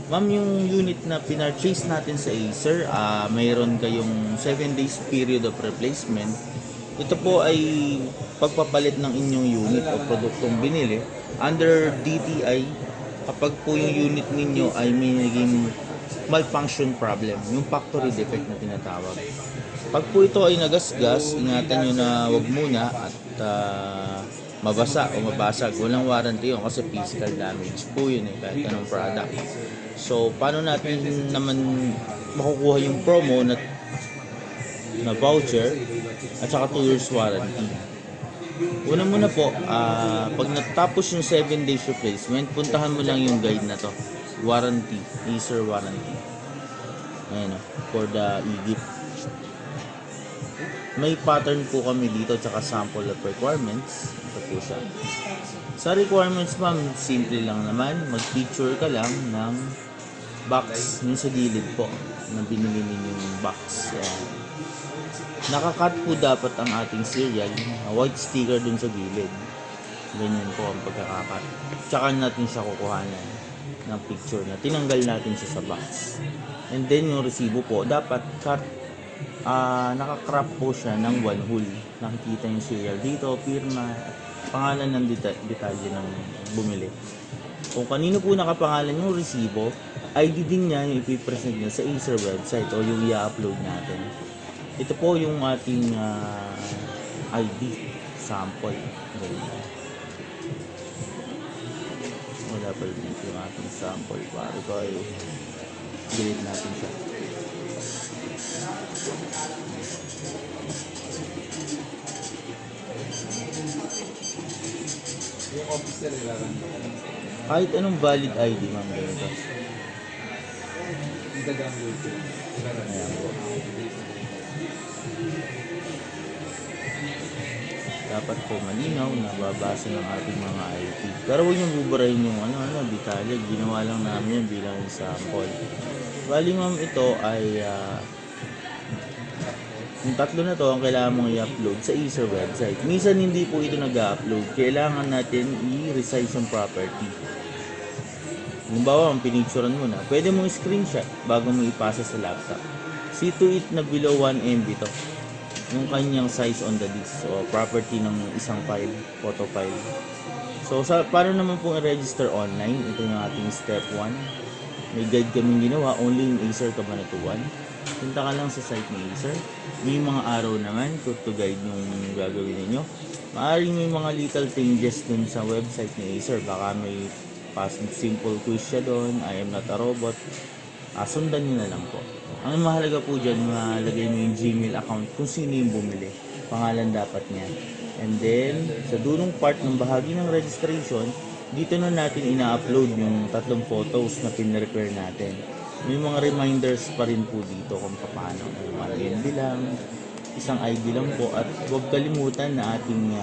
Ma'am, yung unit na pinurchase natin sa Acer, mayroon kayong 7 days period of replacement. Ito po ay pagpapalit ng inyong unit o produktong binili. Under DTI, kapag po yung unit ninyo ay may naging malfunction problem, yung factory defect na tinatawag. Pag po ito ay nagasgas, ingatan nyo na wag muna at mabasa o mabasag. Walang warranty yun kasi physical damage po yun kahit anong product. So, paano natin naman makukuha yung promo na voucher at saka 2 years warranty? Una muna po, pag natapos yung 7 days replacement, puntahan mo lang yung guide na to. Warranty, Acer warranty. Ayan o, for the e-gift. May pattern po kami dito at saka sample of requirements. Ito po siya. Sa requirements ma'am, simple lang naman. Mag-picture ka lang ng box yung sa gilid po na binili ninyong box. Nakakat po dapat ang ating serial, white sticker dun sa gilid. Ganyan po ang pagkakakat. Tsaka natin siya kukuhanan ng picture na tinanggal natin siya sa box. And then yung resibo po dapat cut, nakakrap po siya ng one whole. Nakikita yung serial dito, firma, pangalan ng detalye ng bumili. Kung kanino po nakapangalan yung resibo, ID din niya yung ipipresent niya sa Acer website o yung i-upload natin. Ito po yung ating ID sample. Wala pa rin yung ating sample para ko ay delete natin siya. Yung officer ilalagay. Kahit anong valid ID ma'am ganito. I-download ko. Ayan po. Dapat po malinaw na babasa ng ating mga IT. Pero huwag niyong buburahin yung detalye. Ginawa lang namin yan bilang sample. Bali ma'am, ito ay yung tatlo na to ang kailangan mong i-upload sa Acer website. Minsan hindi po ito nag-upload. Kailangan natin i-resize yung property. Halimbawa, ang pinicturean mo na, pwede mong screenshot bago mo ipasa sa laptop. See to it na below 1 MB to. Yung kanyang size on the disk o property ng isang file, photo file. So, paano naman pong i-register online? Ito yung ating step 1. May guide kaming ginawa, only in Acer Cabanatuan. Punta ka lang sa site ni Acer. May mga araw naman to guide yung gagawin ninyo. Maaaring may mga little changes dun sa website ni Acer. Baka may simple quiz siya doon, I am not a robot. Sundan nyo na lang po. Ang mahalaga po dyan, malagay nyo yung Gmail account kung sino yung bumili. Pangalan dapat niya. And then, sa dulong part ng bahagi ng registration, dito na natin ina-upload yung 3 photos na pin-repair natin. May mga reminders pa rin po dito kung paano. Malagyan bilang, isang ID lang po at huwag kalimutan na ating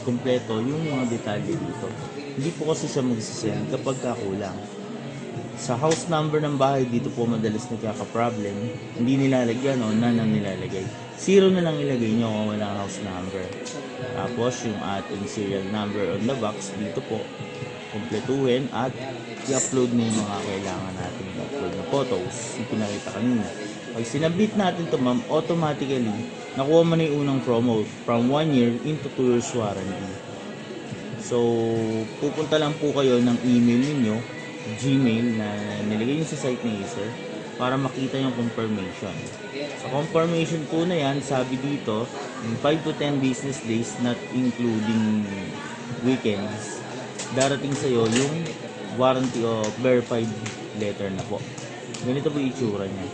kumpleto yung mga detalye dito. Hindi po kasi siya magsisend kapag kakulang. Sa house number ng bahay, dito po madalas nagkaka-problem. Hindi nilalagyan o none ang nilalagay. 0 na lang ilagay nyo kung walang house number. Tapos yung ating serial number on the box, dito po kumpletuhin at i-upload na yung mga kailangan natin i-upload na photos yung pinakita kanina. Pag sinabit natin ito ma'am, automatically nakuha mo na yung unang promo from 1 year into 2 years warranty. So, pupunta lang po kayo ng email ninyo, Gmail na nilagay nyo sa site ni Acer para makita yung confirmation. Sa confirmation po na yan, sabi dito, in 5 to 10 business days, not including weekends, darating sa'yo yung warranty o verified letter na po. Ganito po yung itsura niya.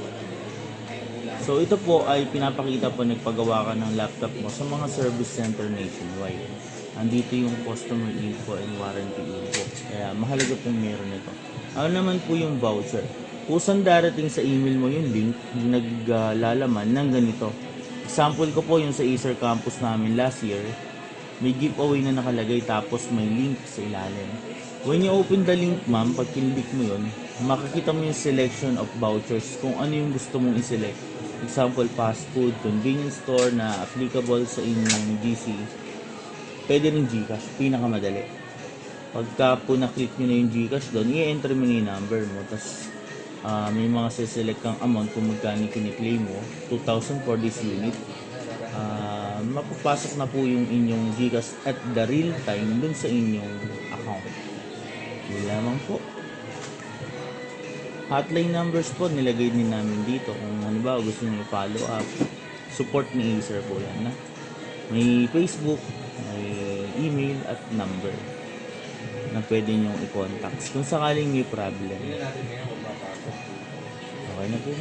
So ito po ay pinapakita po nagpagawa ka ng laptop mo sa mga service center nationwide. Andito yung customer info and warranty info. Kaya mahalaga pong meron ito. Ano naman po yung voucher? Kusang darating sa email mo yung link, naglalaman ng ganito. Example ko po yung sa Acer campus namin last year. May giveaway na nakalagay tapos may link sa ilalim. When you open the link ma'am, pag kinlik mo yun, makikita mo yung selection of vouchers kung ano yung gusto mong i-select. Example, fast food, convenience store na applicable sa inyong GC. Pwede rin GCash, pinakamadali. Pagka po na-click nyo na yung Gcash doon, i-enter mo na yung number mo. Tapos, may mga select kang amount kung magkano kiniklaim mo. 2,000 for this unit. Mapapasok na po yung inyong Gcash at the real time dun sa inyong account. Yun lamang po. Hotline numbers po, nilagay din namin dito. Kung ano ba, gusto nyo i-follow up. Support ni Acer po yan. May Facebook, may email at number na pwede nyong i-contact kung sakaling may problem. Hindi natin ngayon kung papasok. Okay na po.